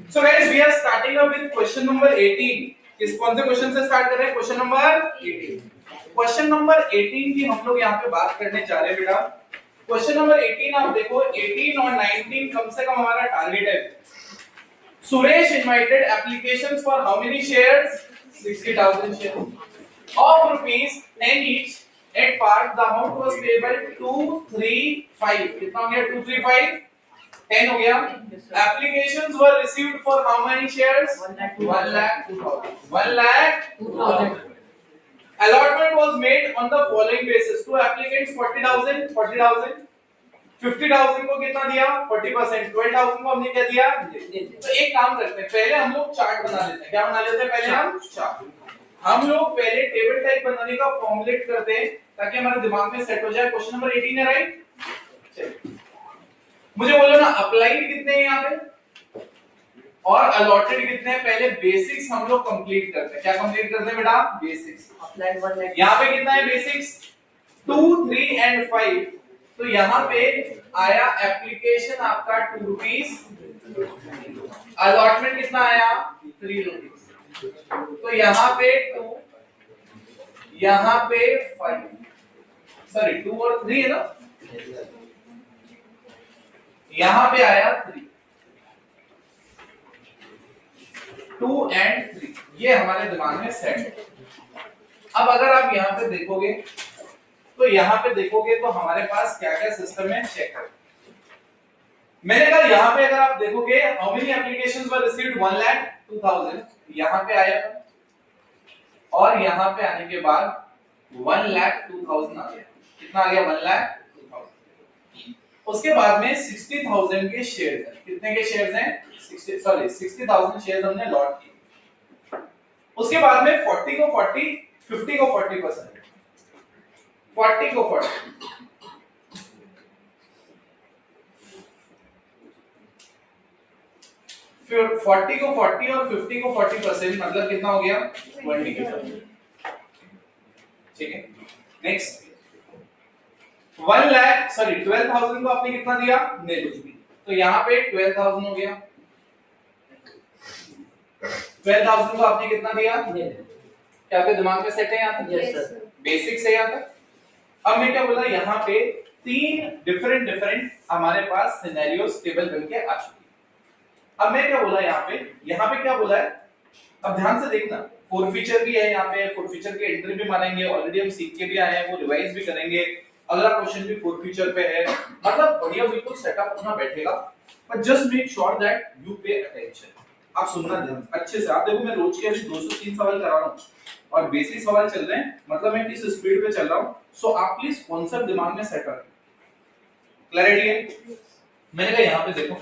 So guys, we are starting up with question number 18. किस कौन से क्वेश्चन से स्टार्ट कर रहे हैं? Question number 18. क्वेश्चन नंबर 18 की हम लोग यहाँ पे बात करने जा रहे हैं बेटा. क्वेश्चन नंबर 18 आप देखो, 18 और 19 कम से कम हमारा टारगेट है. Suresh invited applications for how many shares? 60,000 shares of rupees 10 each at par. The amount was payable 235. कितना हो गया? 235 10 हो गया. Applications were received for how many shares? 1 lakh 2,000. 1 lakh 2,000. Allotment was made on the following basis. Two applicants 40,000 40,000. 50,000 को कितना दिया? 40%. 12,000 को हमने क्या दिया? तो एक काम करते हैं, पहले हम लोग चार्ट बना लेते हैं. क्या बना लेते हैं? पहले हम चार्ट. हम लोग पहले टेबल टाइप बनाने का फॉर्मुलेट करते हैं ताकि हमारे दिमाग में सेट हो जाए. क्वेश्चन नंबर 18 है, राइट? चलिए मुझे बोलो ना, अप्लाइड कितने हैं यहाँ पे और अलॉटेड कितने हैं? पहले बेसिक्स हम लोग कंप्लीट करते हैं. क्या कंप्लीट करते हैं बेटा? बेसिक्स. अप्लाइड 1 लाख. यहाँ पे कितना है बेसिक्स? 2, 3 एंड 5. तो यहाँ पे आया एप्लीकेशन आपका 2 रुपीस, अलॉटमेंट कितना आया? 3 रुपीस. तो यहाँ पे 2, यहाँ पे 5, सॉरी 2 और 3 है ना, यहां पे आया 3. 2 एंड 3 ये हमारे दिमाग में सेट है. अब अगर आप यहां पे देखोगे तो यहां पे देखोगे तो हमारे पास क्या क्या सिस्टम है, चेक करो. मैंने कहा यहां पे अगर आप देखोगे how many applications were received 1 lakh 2,000 यहां पे आया और यहां पे आने के बाद 1 लाख 2,000 आ गया. कितना आ गया? 1 लाख 2,000. उसके बाद में 60,000 के शेयर्स हैं. कितने के शेयर्स हैं? 60,000 शेयर्स हमने लॉट किए. उसके बाद में 40 को 40, 50 को 40%, 40 को 40, फिर 40 को 40 और 50 को 40%, मतलब कितना हो गया? 20. ठीक है. नेक्स्ट 1 लाख, सॉरी 12,000 को आपने कितना दिया? नहीं. तो यहाँ पे 12,000 हो गया. 12,000 को आपने कितना दिया? क्या आपके दिमाग में सेट है यहाँ तक? Yes sir. बेसिक्स है यहाँ तक. अब मैं क्या बोला, यहाँ पे 3 डिफरेंट हमारे पास सिनेरियोस टेबल बनके आ चुकी है. अब मैं क्या बोला यहाँ पे क्या बोला है? अब ध्यान से देखना, फोर फीचर भी है यहाँ पे. फोर फीचर के एंट्री भी मानेंगे, ऑलरेडी हम सीख के भी आए हैं, वो रिवाइज भी करेंगे. अगला क्वेश्चन भी फोर फीचर पे है. मतलब बढ़िया बिल्कुल सेटअप अपना बैठेगा. But just make sure that you pay attention. आप सुनना ध्यान अच्छे से. आप देखो मैं रोज के अभी 203 सवाल करा रहा हूँ और बेसिक सवाल चल रहे हैं, मतलब मैं किस स्पीड पे चल रहा हूँ. सो आप प्लीज कॉन्सेप्ट दिमाग में सेट करें. क्लैरिटी है? मैंने कहा यहाँ पे देखो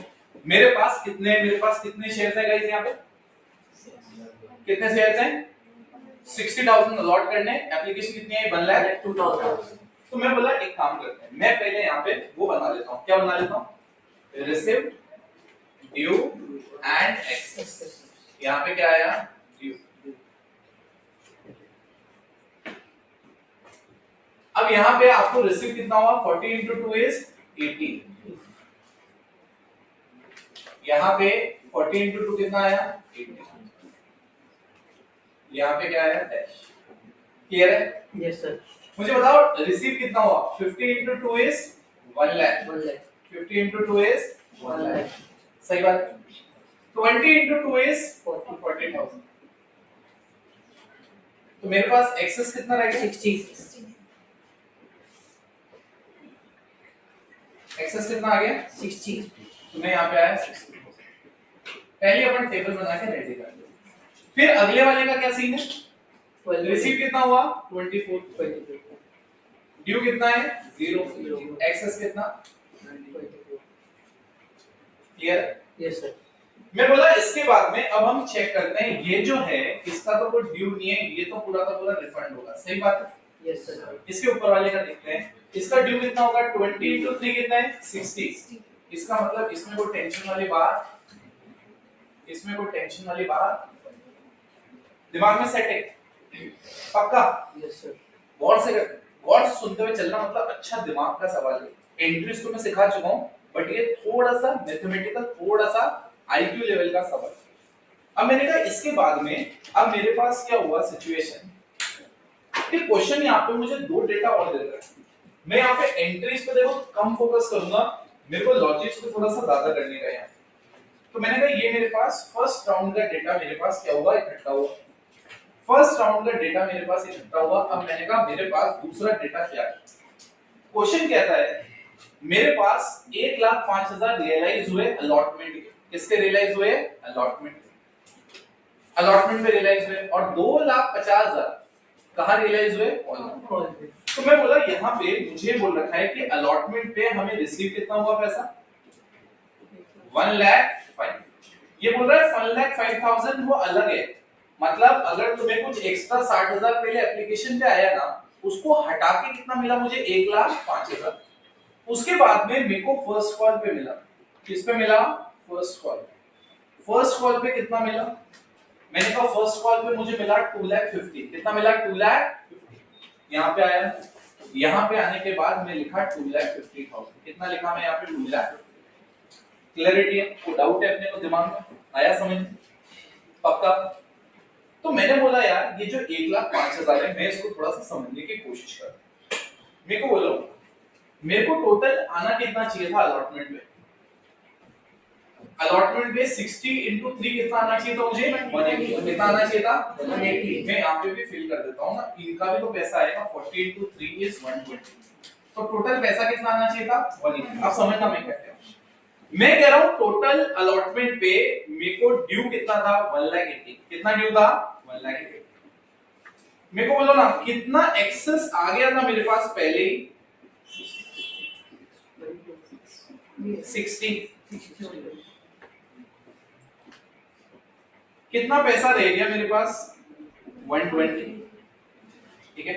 मेरे पास कितने शेयर्स है गाइस? यहाँ पे कितने शेयर्स हैं? 60,000 अलॉट करने. एप्लीकेशन कितनी है? 1 लाख 2,000. तो मैं बोला एक काम करते हैं, मैं पहले यहाँ पे वो बना लेता हूँ. क्या बना लेता हूँ? Receipt, due and access. यहाँ पे क्या आया? ड्यू. अब यहाँ पे आपको रिसिप्ट कितना हुआ? 40 into 2 is 80. यहाँ पे 40 into 2 कितना आया? 80. यहाँ पे क्या आया? डैश. क्लियर है? Yes sir. मुझे बताओ रिसीव कितना हुआ? 50 into 2 is 1 lakh. 50 into 2 is 1 lakh. सही बात. 20 into 2 is 40,000. तो मेरे पास एक्सेस कितना रहेगा? 60. एक्सेस कितना आ गया? 60. तो मैं यहाँ पे आया 60. पहले अपन टेबल बना के रेडी कर लो. फिर अगले वाले का क्या सीन है? रिसीव कितना हुआ? 24. ड्यू कितना है? 0. एक्सेस कितना? 24. क्लियर? Yes sir. मैं बोला इसके बाद में अब हम चेक करते हैं, ये जो है इसका तो कोई ड्यू नहीं है, ये तो पूरा का पूरा रिफंड होगा. सही बात है? Yes sir. इसके ऊपर वाले का देखते हैं, इसका ड्यू कितना होगा? 20 into 3 कितना है? 60. इसका मतलब इसमें कोई टेंशन वाली बात दिमाग में सेट है पक्का? Yes sir. गौर से सुनते हुए चलना, मतलब अच्छा दिमाग का सवाल है. एंट्रीज तो मैं सिखा चुका हूँ, बट ये थोड़ा सा मैथमेटिकल, थोड़ा सा आईक्यू लेवल का सवाल। अब मैंने कहा इसके बाद में अब मेरे पास क्या हुआ सिचुएशन कि क्वेश्चन यहाँ पे मुझे दो डेटा और दे रहा है। मैं यहाँ पे एंट्रीज पे देखो कम फोकस करूंगा, मेरे को लॉजिक्स पे थोड़ा सा ज्यादा करने का है। तो मैंने कहा ये मेरे पास फर्स्ट राउंड का डेटा मेरे पास क्या हुआ, इकट्ठा हुआ। फर्स्ट राउंड का डेटा मेरे पास इकट्ठा हुआ। अब मैंने कहा मेरे पास दूसरा डेटा क्या है। क्वेश्चन कहता है मेरे पास 1,05,000 रियलाइज हुए अलॉटमेंट के। किसके रियलाइज हुए? अलॉटमेंट। अलॉटमेंट में रियलाइज हुए। और 2,50,000 कहां रियलाइज हुए? कॉल। तो मैं बोला यहाँ पे मुझे बोल रखा है कि अलॉटमेंट पे हमें रिसीव कितना हुआ पैसा? 1,05,000। ये बोल रहा है 1,05,000 वो अलग है। मतलब अगर तुम्हें कुछ एक्स्ट्रा 60,000 पहले एप्लीकेशन पे आया ना, उसको हटा के कितना मिला मुझे? 1,05,000। उसके बाद में मेरे को फर्स्ट कॉल पे मिला। किस पे मिला? First call. फर्स्ट कॉल पे कितना मिला? मैंने कहा फर्स्ट कॉल पे मुझे मिला 2,50,000। कितना मिला? 2,50,000। यहाँ पे आया, यहाँ पे आने के बाद मैं लिखा 2,50,000। कितना लिखा मैं यहाँ पे? 2,50,000। क्लैरिटी है? कोई डाउट है अपने को दिमाग में? आया समझ? पक्का? तो मैंने बोला यार ये जो 1,05,000 है मैं इसको थोड़ा सा समझने की कोशिश कर। मेरे को बोलो मेरे को टोटल आना कितना चाहिए था अलॉटमेंट में? अलॉटमेंट पे 60 into 3 कितना आना चाहिए था मुझे? 180। कितना आना चाहिए था? 180। मैं यहाँ पे भी फिल कर देता हूँ ना, इनका भी तो पैसा आएगा। 40 into 3 is 120। तो टोटल पैसा कितना आना चाहिए था? 180। अब समझना मैं क्या कह रहा हूँ। मैं कह रहा हूँ टोटल अलॉटमेंट पे मेरे को ड्यू कितना था? 1,80,000। कितना ड्यू था? 1,80,000। मेरे को बोलो ना कितना एक्सेस आ गया था मेरे पास पहले ही? 60। कितना पैसा रह गया मेरे पास? 120। ठीक है।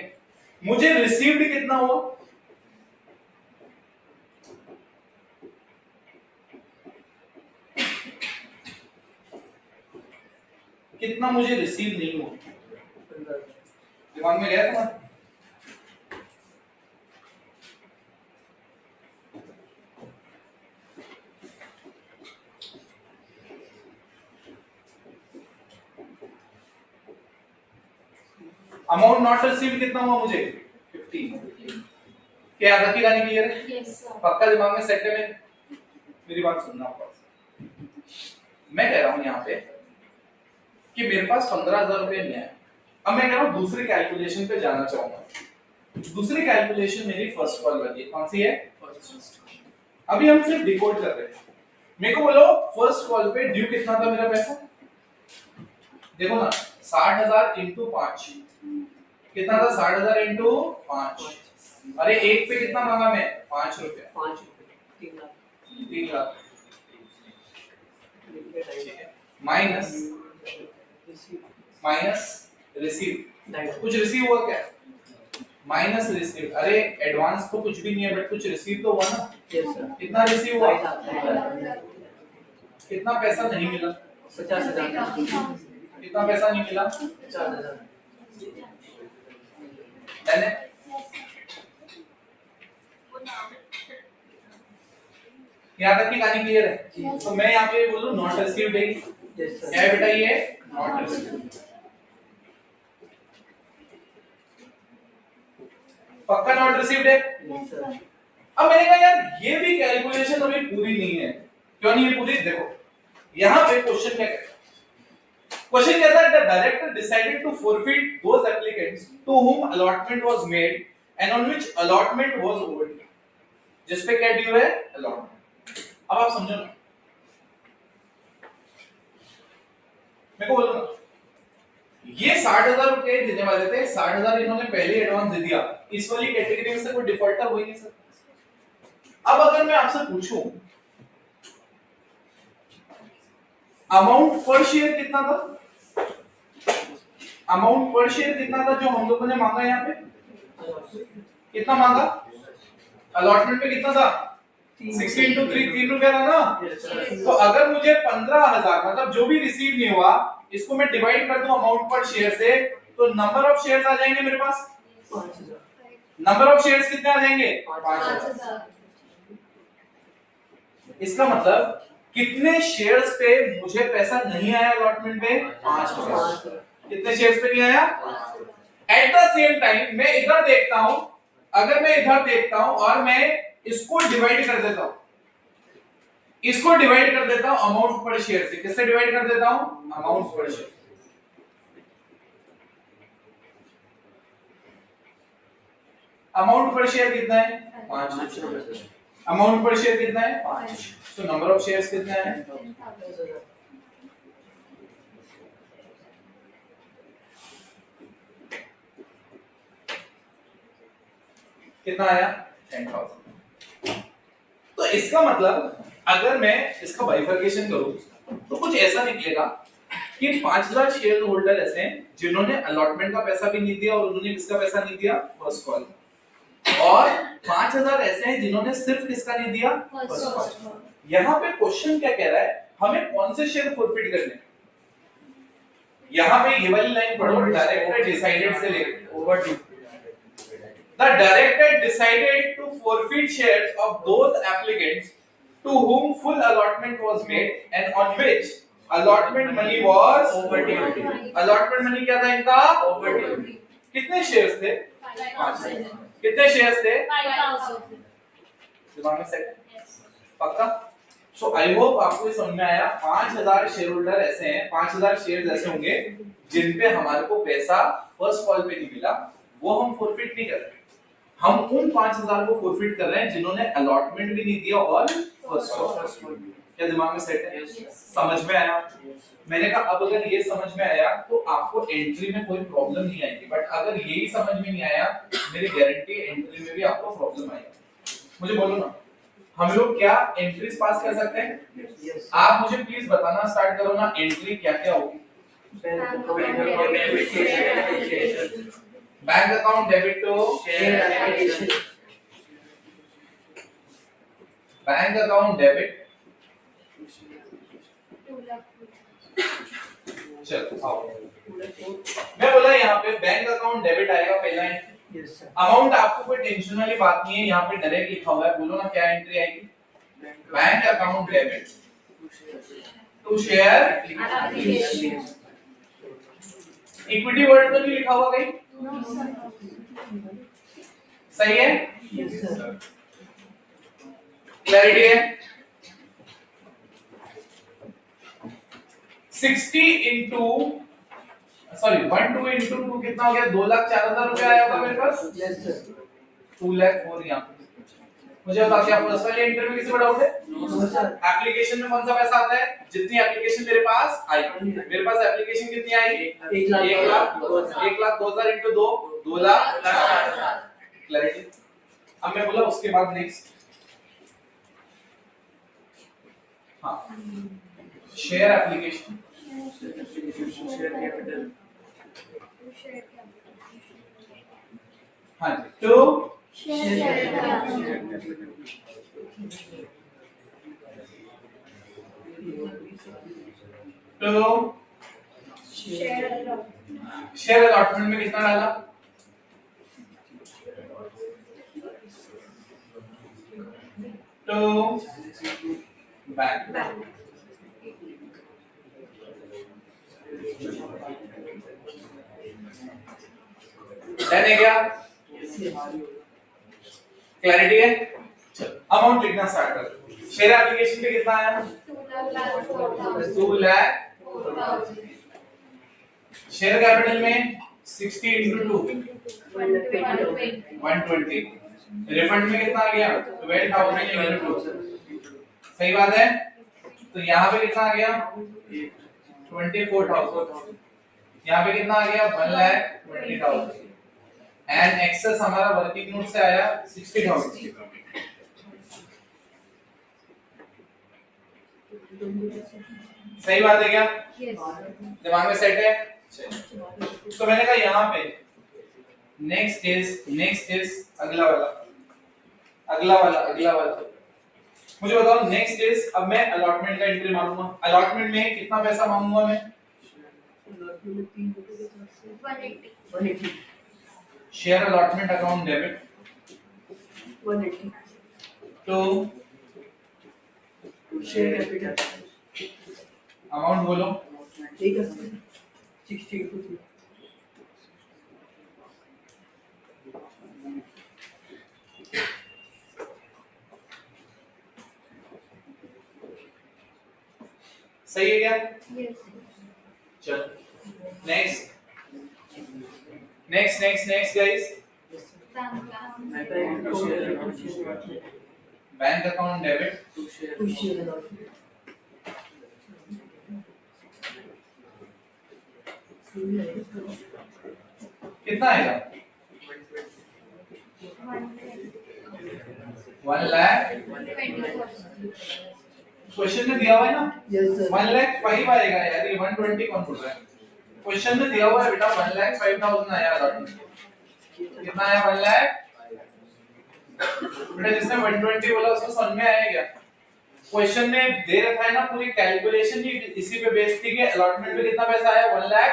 मुझे रिसीव्ड कितना हुआ? कितना मुझे रिसीव नहीं हुआ? दिमाग में गया तुम्हारे? अमाउंट नॉट रिसीव्ड कितना हुआ मुझे? 15। क्या याद रखी गानी क्लियर है? Yes sir. पक्का दिमाग में सेट है? मेरी बात सुनना होगा। मैं कह रहा हूं यहाँ पे कि मेरे पास 15,000 रुपए नहीं है। अब मैं कह रहा हूं दूसरी कैलकुलेशन पे जाना चाहूंगा। दूसरी कैलकुलेशन मेरी फर्स्ट कॉल वाली है। कौन सी है? अभी हम सिर्फ डिकोड कर रहे हैं। मेरे को बोलो फर्स्ट कॉल पे ड्यू कितना था मेरा पैसा? देखो ना 60,000 इंटू 5 कितना था? 60,000 इंटू 5। अरे एक पे कितना मांगा मैं? 5 रुपया। 5 रुपए 3 लाख। 3 lakh minus receive. कुछ रिसीव हुआ क्या? Minus receive. अरे एडवांस तो कुछ भी नहीं है बट कुछ रिसीव तो हुआ ना। Yes sir. कितना रिसीव हुआ? 2,50,000। कितना पैसा नहीं मिला? 50,000। कितना पैसा नहीं मिला? 50,000। मैंने यहाँ तक की कहानी क्लियर है? तो मैं यहाँ पे बोलूं नॉट रिसीव्ड है। Yes sir. क्या है बेटा? ये नॉट रिसीव्ड। पक्का नॉट रिसीव्ड है? Yes sir. अब मैंने कहा यार ये भी कैलकुलेशन अभी पूरी नहीं है। क्यों नहीं है पूरी? देखो यहाँ पे क्वेश्चन क्या कहता है? क्वेश्चन कहता है the director decided to forfeit those applicants to whom allotment was made and on which allotment was overdue। जिस पे क्या ड्यू है? allotment। अब आप समझो ना, मेरे को बोलो ना ये 60,000 रुपए देने वाले थे, 60,000 इन्होंने पहले एडवांस दे दिया। इस वाली कैटेगरी में से कोई डिफॉल्टर हो ही नहीं सकता। अब अगर मैं आपसे पूछूं अमाउंट पर शेयर कितना था? अमाउंट पर शेयर कितना था जो हम लोगों ने मांगा? यहाँ पे कितना मांगा? अलॉटमेंट पे कितना था? 60 into 3 3 रुपया था ना। तो अगर मुझे 15,000 मतलब जो भी रिसीव नहीं हुआ इसको मैं डिवाइड कर दूं अमाउंट पर शेयर से, तो नंबर ऑफ शेयर्स आ जाएंगे मेरे पास। 5,000। नंबर ऑफ शेयर्स कितने आ जाएंगे? 5,000। इसका मतलब कितने शेयर्स पे मुझे पैसा नहीं आया अलॉटमेंट में? 5,000। कितने शेयर्स पे नहीं आया? एट द सेम टाइम मैं इधर देखता हूं, अगर मैं इधर देखता हूं और मैं इसको डिवाइड कर देता हूं, इसको डिवाइड कर देता हूं अमाउंट पर शेयर से। किससे डिवाइड कर देता हूं? अमाउंट पर शेयर। अमाउंट पर शेयर कितना है? 5। अमाउंट पर शेयर कितना है? 5। तो नंबर ऑफ शेयर्स कितना है? कितना आया? 10,000। तो इसका मतलब अगर मैं इसका बाइफरकेशन करूं तो कुछ ऐसा निकलेगा कि 5,000 शेयर होल्डर ऐसे हैं जिन्होंने अलॉटमेंट का पैसा भी नहीं दिया और उन्होंने किसका पैसा नहीं दिया? First call. और 5,000 ऐसे हैं जिन्होंने सिर्फ किसका नहीं दिया? First call. यहाँ पे क्वेश्चन क्या कह रहा है, हमें कौन से शेयर फॉरफिट करने हैं? यहाँ पे ये वाली लाइन पढ़ो, डायरेक्टर डिसाइडेड से लेकर over to The director decided to forfeit shares of those applicants to whom full allotment was made and on which allotment money was overdue. Allotment money क्या था इनका? Overdue. कितने शेयर्स थे? 5,000। कितने shares थे? 5,000। दिमाग में सेट? पक्का? सो आई होप आपको समझ में आया। 5,000 शेयर होल्डर ऐसे हैं, 5,000 शेयर्स ऐसे होंगे जिन पे हमारे को पैसा फर्स्ट कॉल पे नहीं मिला, वो हम फॉरफिट नहीं कर रहे। हम उन 5,000 को फॉरफिट कर रहे हैं जिन्होंने अलॉटमेंट भी नहीं दिया और फर्स्ट कॉल। क्या दिमाग में सेट है? समझ में आया? मैंने कहा अब अगर ये समझ में आया तो आपको एंट्री में कोई प्रॉब्लम नहीं आएगी, बट अगर यही समझ में नहीं आया, मेरी गारंटी एंट्री में भी आपको प्रॉब्लम आएगी। मुझे बोलो ना, हम लोग क्या एंट्रीज पास कर सकते हैं? आप मुझे प्लीज बताना स्टार्ट करो ना, एंट्री क्या क्या होगी? Bank account debit to share application, bank account debit, चलो आओ, मैं बोला यहाँ पे बैंक अकाउंट डेबिट आएगा पहला एंट्री। अमाउंट आपको कोई टेंशन वाली बात नहीं है, यहाँ पे डायरेक्ट लिखा हुआ है, बोलो ना क्या एंट्री आएगी? Bank account debit to share application. Equity word तो नहीं लिखा हुआ कहीं? सही है? क्लैरिटी है? 60 इंटू 12 इंटू 2 कितना हो गया? 2,04,000 रुपया आया होगा मेरे पास। 2,04,000 यहाँ पे। मुझे बता, क्या फर्स्ट वाली एंट्री में किसी को डाउट है? एप्लीकेशन में कौन सा पैसा आता है? जितनी एप्लीकेशन मेरे पास आई, मेरे पास एप्लीकेशन कितनी आई? 1,02,000 इंटू 2 2,04,000। क्लैरिटी? अब मैं बोला उसके बाद नेक्स्ट, हाँ, शेयर एप्लीकेशन, शेयर कैपिटल, हाँ जी, टू शेयर अलॉटमेंट में कितना डाला? To bank. डन है क्या? क्लैरिटी है? चलो अमाउंट लिखना स्टार्ट करो। शेयर एप्लीकेशन पे कितना आया? 2,04,000। शेयर कैपिटल में 60 इंटू 2 120। रिफंड में कितना आ गया? 12,000 इंटू 2। सही बात है? तो यहाँ पे कितना आ गया? 24,000। यहाँ पे कितना आ गया? 1,20,000। एंड एक्सेस हमारा वर्किंग नोट से आया 60,000। सही बात है क्या? दिमाग में सेट है? तो मैंने कहा यहाँ पे नेक्स्ट इज अगला वाला। मुझे बताओ नेक्स्ट इज, अब मैं अलॉटमेंट का एंट्री मांगूंगा। अलॉटमेंट में कितना पैसा मांगूंगा मैं? 180। Share allotment account debit 180 to share capital amount बोलो। ठीक है 62 सही है क्या? Yes. चलो next next next next guys. Bank account debit कितना आएगा? 1 लाख। क्वेश्चन में दिया हुआ है ना यस सर 1 लाख 5 आएगा यार, ये 120 कौन बोल रहा है? क्वेश्चन में दिया हुआ है बेटा 1 लाख 5000 आया allotment। कितना आया 1 लाख? बेटा जिसने 120 बोला उसको समझ में आया क्या? क्वेश्चन में दे रखा है ना पूरी कैलकुलेशन ही इसी पे बेस्ड थी कि अलॉटमेंट में कितना पैसा आया 1 लाख।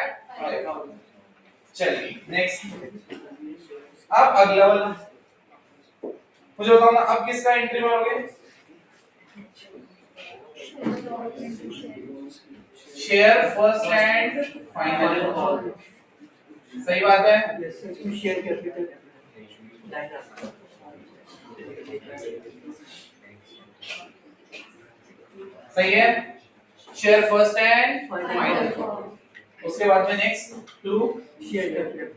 चलिए नेक्स्ट। अब अगला वाला मुझे बताओ ना, अब किसका एंट्री मारोगे? Share first and final. सही बात है। यस सर शेयर कैपिटल सही है। Share first and final final. उसके बाद में नेक्स्ट 2 शेयर कैपिटल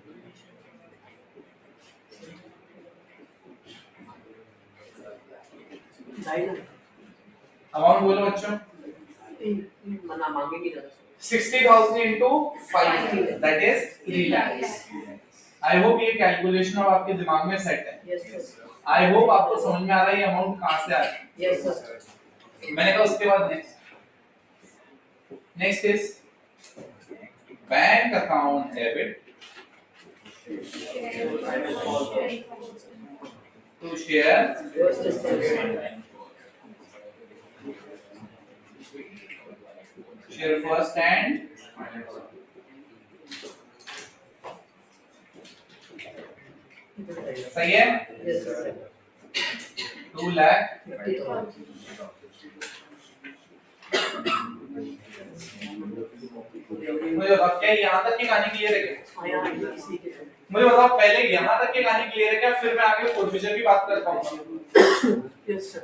अमाउंट बोलो बच्चों। मना मांगेंगे जरा 60,000 into 5 that is 3 lakhs। I hope ये कैलकुलेशन अब आपके दिमाग में सेट है। यस सर आई होप आपको समझ में आ रहा है ये अमाउंट कहां से आ रहा है। यस सर मैंने कहा उसके बाद next is bank account debit to share share first and सही है। यस सर 2 लाख 50,000 मुझे बताओ क्या यहाँ तक की कहानी क्लियर है क्या? आया इसी के मुझे बताओ पहले यहाँ तक की कहानी क्लियर है क्या? फिर मैं आगे फोरफिचर की बात कर पाऊंगा। यस सर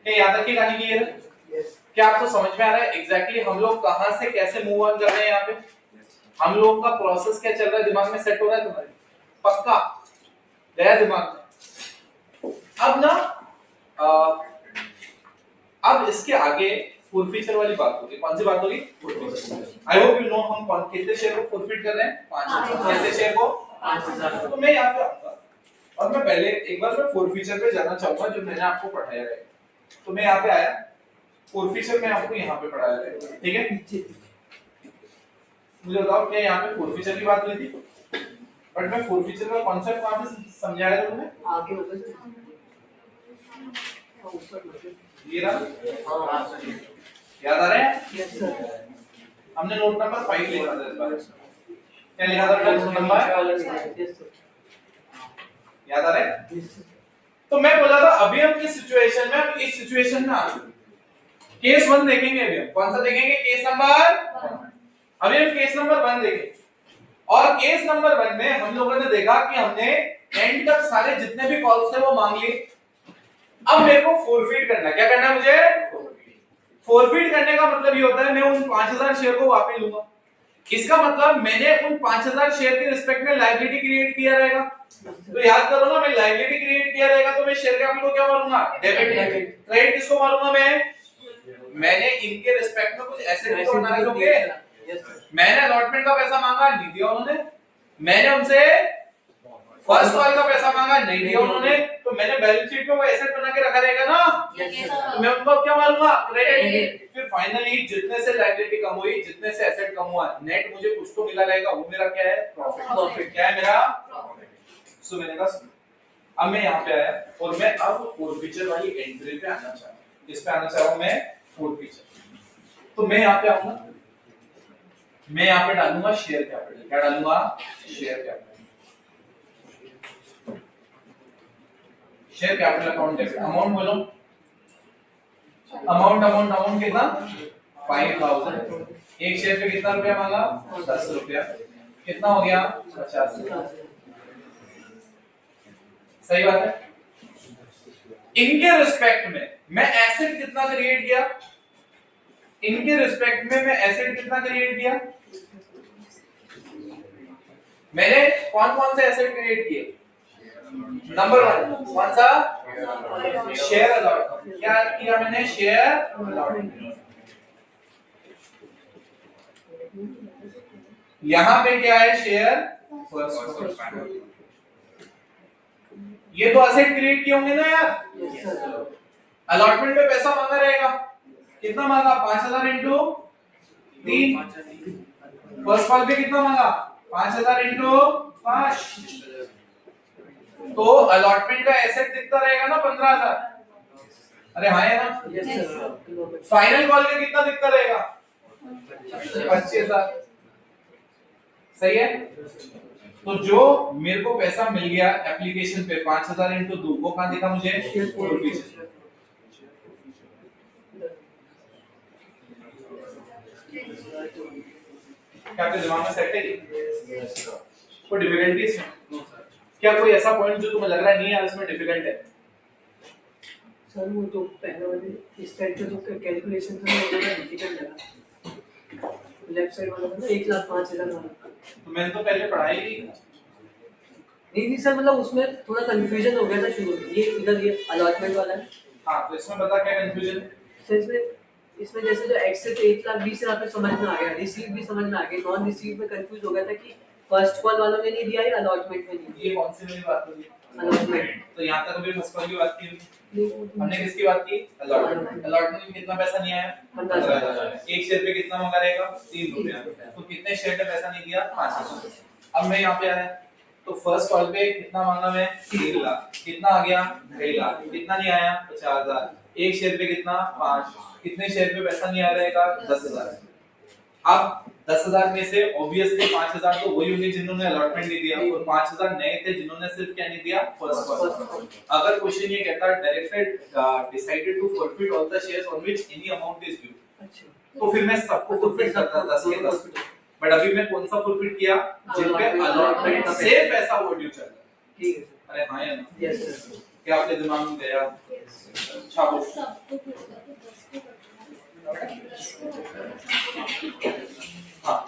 क्या यहाँ तक की कहानी क्लियर है? यस क्या आपको समझ में आ रहा है एग्जैक्टली हम लोग कहां से कैसे मूव ऑन कर रहे हैं? यहाँ पे हम लोगों का प्रोसेस क्या चल रहा है, दिमाग में सेट हो रहा है तुम्हारे? पक्का गया दिमाग में? अब ना अब इसके आगे फॉरफीचर वाली बात होगी। कौन सी बात होगी? आई होप यू नो हम कितने शेयर को फॉरफीट कर रहे हैं? 5 कितने शेयर को? 5000। तो मैं यहाँ पे आऊंगा और मैं पहले एक बार मैं फॉरफीचर पे जाना चाहूंगा जो मैंने आपको पढ़ाया है। तो मैं यहाँ पे आया, फॉरफीचर में आपको यहाँ पे पढ़ाया है, ठीक है? मुझे बताओ क्या यहाँ पे फॉरफीचर की बात हुई थी? बट मैं फॉरफीचर का कांसेप्ट कहाँ पे समझाया था तुमने? आगे होगा ऊपर ये रहा, हां याद आ रहा है? यस सर हमने नोट नंबर 5 लिखा था इस बार। क्या लिखा था नोट नंबर? यस सर याद आ रहा है? यस सर तो मैं बोला था अभी हम किस सिचुएशन में, हम इस सिचुएशन में आ चुके। केस 1 देखेंगे अभी हम। कौन सा देखेंगे? Case number 1। अभी हम केस नंबर 1 देखेंगे। और केस नंबर 1 में हम लोगों ने देखा कि हमने एंड तक सारे जितने भी कॉल्स थे वो मांग लिए। अब मेरे को फॉरफीट करना है। क्या करना है मुझे? फॉरफीट करने का मतलब ये होता है मैं उन 5000 शेयर को वापस लूंगा। इसका मतलब मैंने उन 5000 शेयर के रिस्पेक्ट में लायबिलिटी क्रिएट किया रहेगा। तो याद करो ना, मैं लायबिलिटी क्रिएट किया रहेगा तो मैं शेयर कैपिटल को क्या मारूंगा? डेबिट। क्रेडिट किसको मारूंगा मैं? मैंने इनके रिस्पेक्ट में कुछ एसेट तो बना रखे होंगे। मैंने अलॉटमेंट का पैसा मांगा, नहीं दिया उन्होंने। मैंने उनसे फर्स्ट कॉल का पैसा मांगा, नहीं दिया उन्होंने। तो मैंने बैलेंस शीट में वो एसेट बना के रखा रहेगा ना, तो मैं उनको क्या मारूंगा? क्रेडिट। फिर फाइनली जितने से लायबिलिटी कम हुई, जितने से एसेट कम हुआ, नेट मुझे कुछ तो मिला रहेगा, वो मेरा क्या है? प्रॉफिट। क्या है मेरा? सो मैंने कहा अब मैं यहाँ पे आया और मैं अब फॉरफीचर वाली एंट्री पे आना चाह रहा हूँ। इस पे आना चाह रहा हूँ मैं, फॉरफीचर। तो मैं यहाँ पे आऊंगा, मैं यहाँ पे डालूंगा शेयर कैपिटल। क्या डालूंगा? Share capital. Share capital account debit. Amount बोलो अमाउंट कितना 5000। एक शेयर पे कितना रुपया मांगा 10 रुपया, कितना हो गया 50 रुपया। सही बात है। इनके रिस्पेक्ट में मैं एसेट कितना क्रिएट किया, इनके रिस्पेक्ट में मैं एसेट कितना क्रिएट किया, मैंने कौन कौन से एसेट क्रिएट किए। नंबर 1 कौन सा, शेयर अलॉटमेंट। क्या किया मैंने, शेयर अलॉटमेंट। यहां पे क्या है, शेयर फर्स्ट। ये तो एसेट क्रिएट किए होंगे ना यार। अलॉटमेंट में पैसा मांगा रहेगा, कितना मांगा 5000 इंटू 3। फर्स्ट कॉल पे कितना मांगा 5000 इंटू 5। तो अलॉटमेंट का एसेट कितना रहेगा ना 15000। अरे हाँ है ना। फाइनल कॉल का कितना दिखता रहेगा 25000। सही है। तो जो मेरे को पैसा मिल गया एप्लीकेशन पे 5000 इंटू 2, वो कहां दिखा मुझे, क्या आपके दिमाग में सेट है कोई डिफिकल्टी इसमें? क्या कोई ऐसा पॉइंट जो तुम्हें लग रहा है नहीं यार इसमें डिफिकल्ट है? सर वो तो पहले वाले इस टाइप का जो कैलकुलेशन था वो थोड़ा डिफिकल्ट लगा। लेफ्ट साइड वाला था ना 1,05,000 वाला, तो मैंने तो पहले पढ़ाई ही नहीं सर, मतलब उसमें थोड़ा कंफ्यूजन हो गया था शुरू में। ये इधर ये अलॉटमेंट वाला है। हाँ तो इसमें बता क्या कंफ्यूजन है? सर इसमें जैसे जो एक्सेप्ट 1,20,000 पे समझ में आ गया, रिसीव भी समझ में आ गई, नॉन रिसीव में कंफ्यूज हो गया था कि फर्स्ट कॉल वालों ने नहीं दिया है, अलॉटमेंट में नहीं ये कौन सी मेरी बात हो रही है? अलॉटमेंट। तो यहाँ तक अभी फर्स्ट कॉल की बात की हमने, किसकी बात की, अलॉटमेंट। अलॉटमेंट में कितना पैसा नहीं आया 15,000। एक शेयर पे कितना मांगा रहेगा 3 रुपया। तो कितने शेयर पे पैसा नहीं दिया 5,000। अब मैं यहाँ पे आया तो फर्स्ट कॉल पे कितना मांगा मैं 3 लाख, कितना आ गया 2.5 लाख, कितना नहीं आया 50,000। एक शेयर पे कितना 5, कितने शेयर पे पैसा नहीं आ रहेगा 10,000। अब 10,000 में से ऑब्वियसली 5,000 तो वही होंगे जिन्होंने अलॉटमेंट नहीं दिया, और 5,000 नए थे जिन्होंने सिर्फ क्या नहीं दिया फर्स्ट कॉल। अगर क्वेश्चन ये कहता है directed decided to forfeit all the shares on which any amount is due, तो फिर मैं सबको फॉरफिट करता 10 के 10। बट अभी मैं कौन सा फॉरफिट किया, जिन पे अलॉटमेंट से पैसा वो ड्यू चल रहा है। ठीक है। अरे हां या ना? Yes sir. क्या आपके दिमाग में गया? अच्छा वो हाँ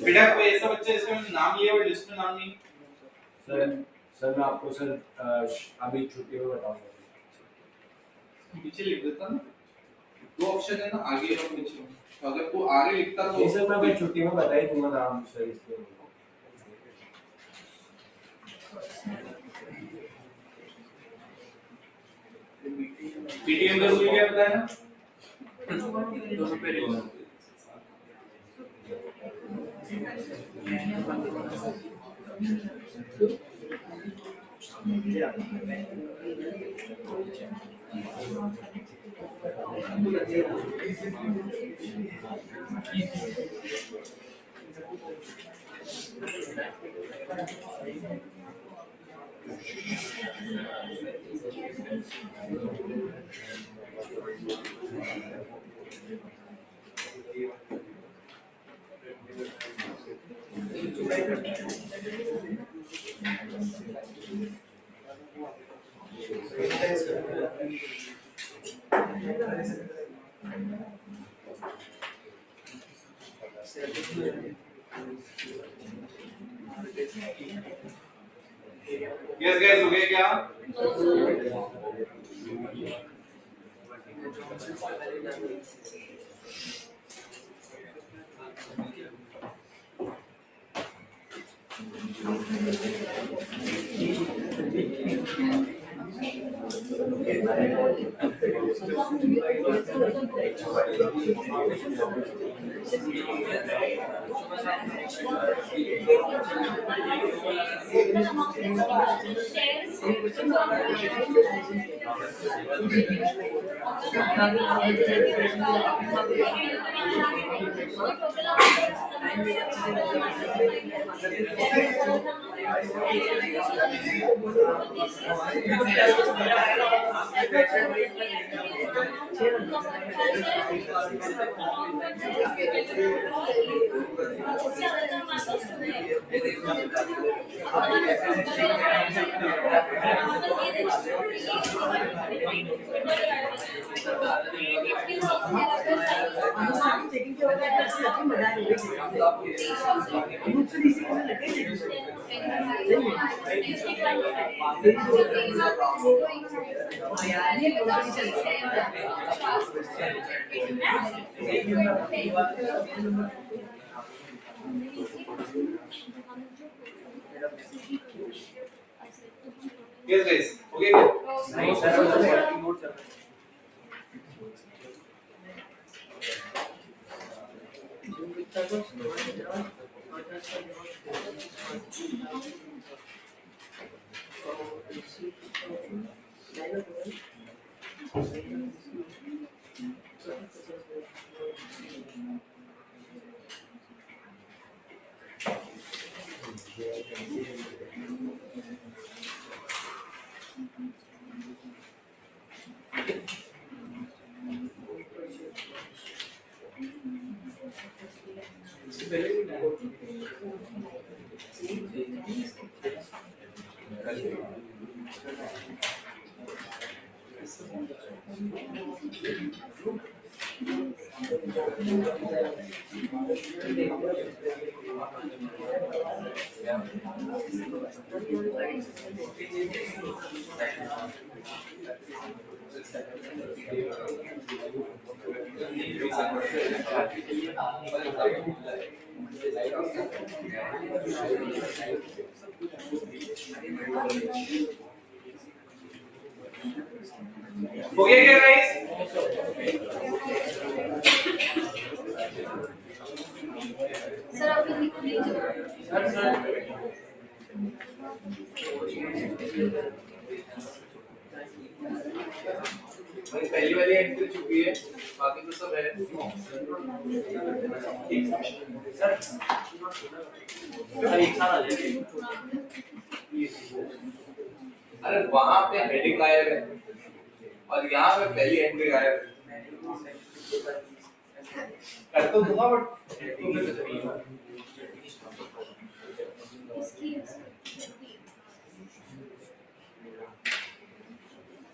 बेटा कोई ऐसा बच्चा जिसका मैंने नाम लिया और लिस्ट में नाम नहीं? सर मैं आपको सर अभी छुट्टी में बताऊंगा। पीछे लिख देता ना, 2 ऑप्शन है ना, आगे और पीछे। तो अगर तू आगे लिखता तो नहीं सर, मैं छुट्टी में बता ही दूंगा नाम सर इसलिए। पीटीएम का रूल क्या बताया ना? यस गाइस, हो गया क्या? यस गाइस, हो गया क्या? नहीं सर, हो गया क्या गाइस? सर आप लिख लीजिए। भाई पहली वाली एंट्री चुकी है, बाकी तो सब है। अरे वहां पे हेडिंग गायब है और यहाँ पे पहली एंट्री गायब है। कर तो दूंगा बट इसकी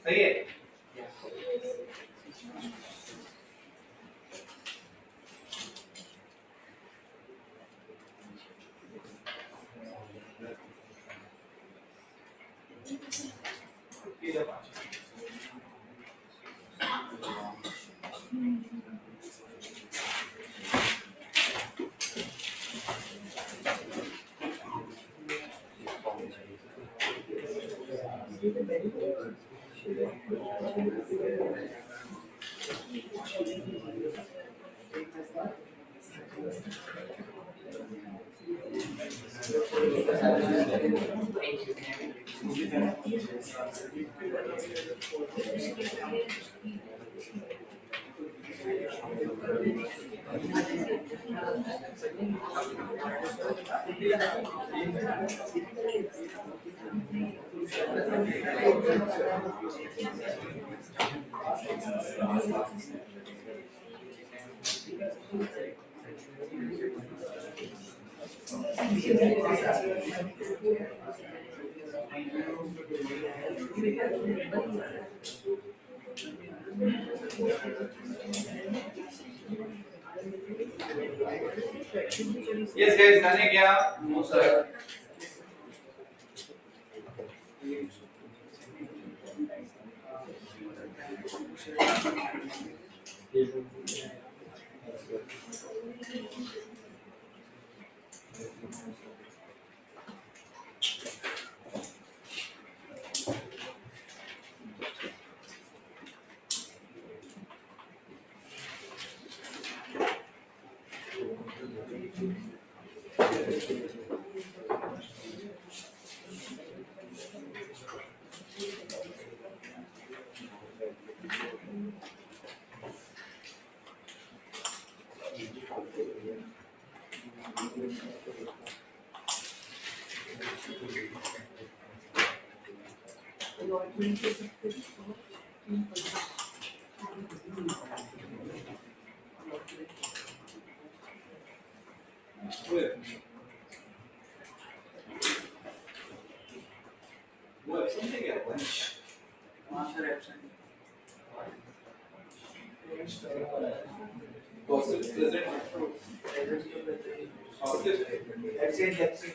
सही है। यस गाइस, जाने क्या? No sir. अलॉटमेंट के सकते वो एब्सेंट है क्या? वंश master absent positive present positive absent absent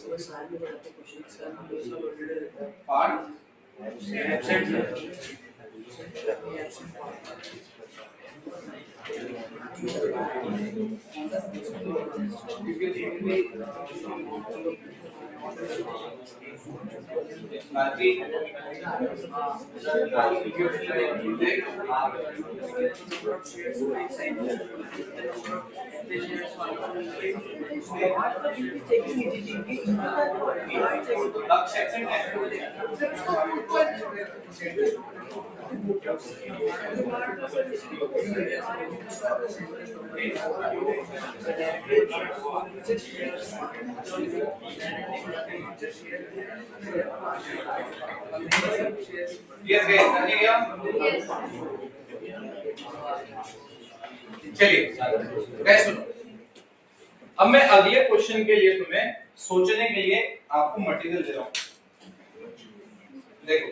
तो साल में बताते क्वेश्चन सर हम लोग सब ऑलरेडी रहता है पार्ट एब्सेंट बाकी लक्ष्य एब्सेंट है। यस गाइस, जाने क्या? चलिए गाइस सुनो, अब मैं अगले क्वेश्चन के लिए तुम्हें सोचने के लिए आपको मटेरियल दे रहा हूं। देखो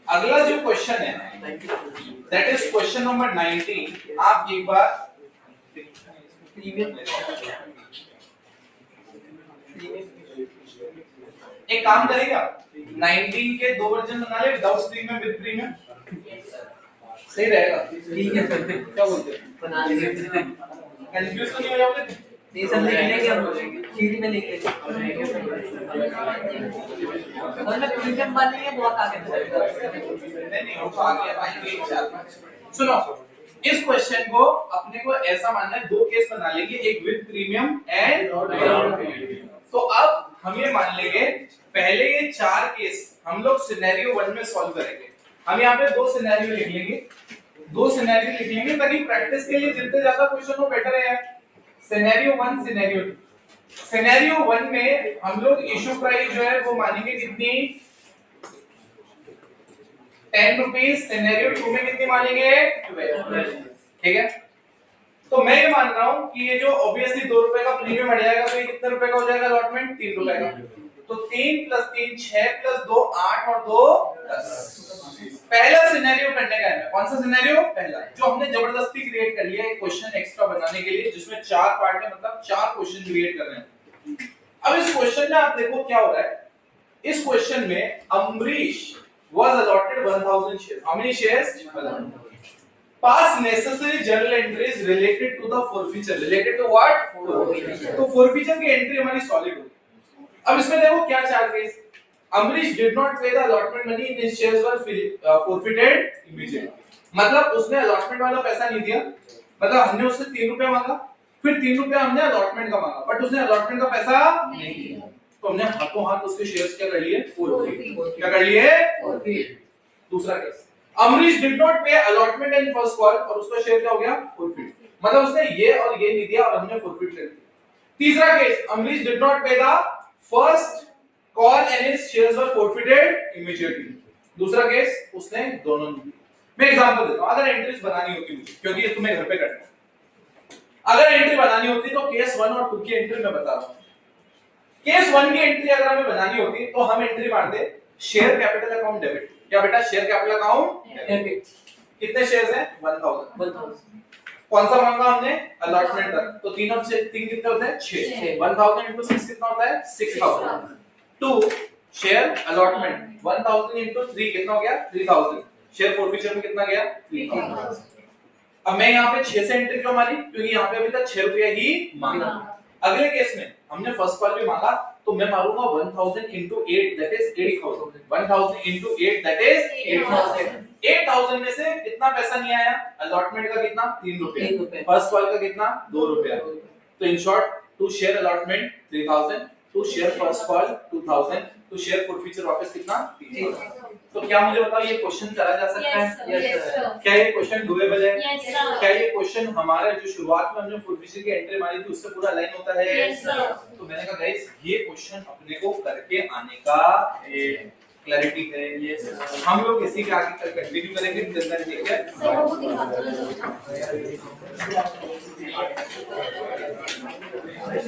अगला जो क्वेश्चन है दैट इज क्वेश्चन नंबर 19। आप एक बार एक काम करेगा, 19 के दो वर्जन बना ले, विदाउट प्रीमियम विद प्रीमियम, सही रहेगा। ठीक है सर क्या बोलते हैं? बना लेंगे कंफ्यूज तो नहीं हो जाओगे? नहीं सर लिख लेंगे हम सीडी में लिख लेंगे और मैं प्रीमियम वाली है बहुत आगे नहीं वो तो आगे आएंगे इंशाल्लाह। सुनो, इस क्वेश्चन को अपने को ऐसा मानना है, दो केस बना लेंगे, एक with premium and without premium. तो अब हम ये मान लेंगे पहले ये चार केस हम लोग सिनेरियो 1 में सॉल्व करेंगे। हम यहाँ पे दो सिनेरियो लिख लेंगे ताकि प्रैक्टिस के लिए जितने ज्यादा क्वेश्चन हो बेटर है। Scenario 1 scenario 2। सिनेरियो 1 में हम लोग इशू प्राइस जो है वो मानेंगे कितनी, 10 रुपीज। सिनेरियो 2 में कितनी मानेंगे, 12। ठीक है, तो मैं ये मान रहा हूं कि ये जो ऑब्वियसली 2 रुपए का प्रीमियम हट जाएगा तो ये कितने रुपए का हो जाएगा अलॉटमेंट, 3 रुपए का। तो 3 + 3 6 + 2 8 और 2 10। पहला सिनेरियो करने का है। कौन सा सिनेरियो? पहला, जो हमने जबरदस्ती क्रिएट कर लिया एक क्वेश्चन एक्स्ट्रा बनाने के लिए, जिसमें 4 पार्ट है, मतलब 4 क्वेश्चन क्रिएट कर रहे हैं। अब इस क्वेश्चन में आप देखो क्या हो रहा है। इस क्वेश्चन में Ambarish was allotted 1000 shares. How many shares? 1000. Pass necessary journal entries related to the forfeiture. Related to what? Forfeiture. तो forfeiture की एंट्री हमारी सॉलिड होगी। अब इसमें देखो क्या चार case. Ambarish did not pay the allotment money and his shares were forfeited immediately. मतलब उसने allotment वाला पैसा नहीं दिया, मतलब हमने उससे 3 रुपया मांगा, फिर 3 रुपया हमने अलॉटमेंट का मांगा, बट उसने अलॉटमेंट का पैसा नहीं दिया, तो हमने हाथों हाथ उसके शेयर्स क्या कर लिए, फोरफिट। क्या कर लिए, फोरफिट। दूसरा केस, अमरीश डिड नॉट पे अलॉटमेंट इन फर्स्ट कॉल और उसका शेयर क्या हो गया, फोरफिट, मतलब उसने ये और ये नहीं दिया और हमने फोरफिट कर दिया। तीसरा केस, अमरीश डिड नॉट पे the first call and his shares were forfeited immediately. दूसरा केस, उसने दोनों नहीं दिए। मैं एग्जांपल देता हूं, अगर एंट्रीज बनानी होती मुझे, क्योंकि ये तुम्हें घर पे करना है, अगर एंट्री बनानी होती तो केस 1 और 2 की एंट्री मैं बता रहा हूं। केस 1 की एंट्री अगर हमें बनानी होती तो हम एंट्री मारते शेयर कैपिटल अकाउंट डेबिट। क्या बेटा, शेयर कैपिटल अकाउंट डेबिट। कितने शेयर्स हैं, 1000। 1000। कौन सा मांगा हमने, अलॉटमेंट का, तो 3 और 6 3 कितने होते हैं, 6। 1000 into 6 कितना होता है, 6000। 2 शेयर अलॉटमेंट 1000 into 3 कितना हो गया, 3000। शेयर फोरफिचर में कितना गया, 3000। अब मैं यहाँ पे 6 से एंट्री क्यों मारी, क्योंकि यहाँ पे अभी तक 6 रुपया ही मांगा। अगले केस में हमने फर्स्ट कॉल भी मांगा, तो मैं मारूंगा 1000 into 8 that is 8000। 1000 into 8 that is 8000। 8000 में से कितना पैसा नहीं आया, अलॉटमेंट का कितना, 3 रुपया, फर्स्ट कॉल का कितना, 2 रुपया। तो in short, to share allotment 3000, to share first call 2000, to share forfeiture वापस कितना, 3000। तो क्या मुझे बताओ ये क्वेश्चन करा जा सकता है? Yes, sir. क्या ये क्वेश्चन डूएबल है? Yes, sir. क्या ये क्वेश्चन हमारा जो शुरुआत में हमने फॉरफीचर की एंट्री मारी थी उससे पूरा अलाइन होता है? Yes, sir. तो मैंने कहा गाइस ये क्वेश्चन अपने को करके आने का क्लैरिटी है। ये हम लोग इसी के आगे कंटिन्यू करेंगे, ठीक है? सर वो दिखा दो ना।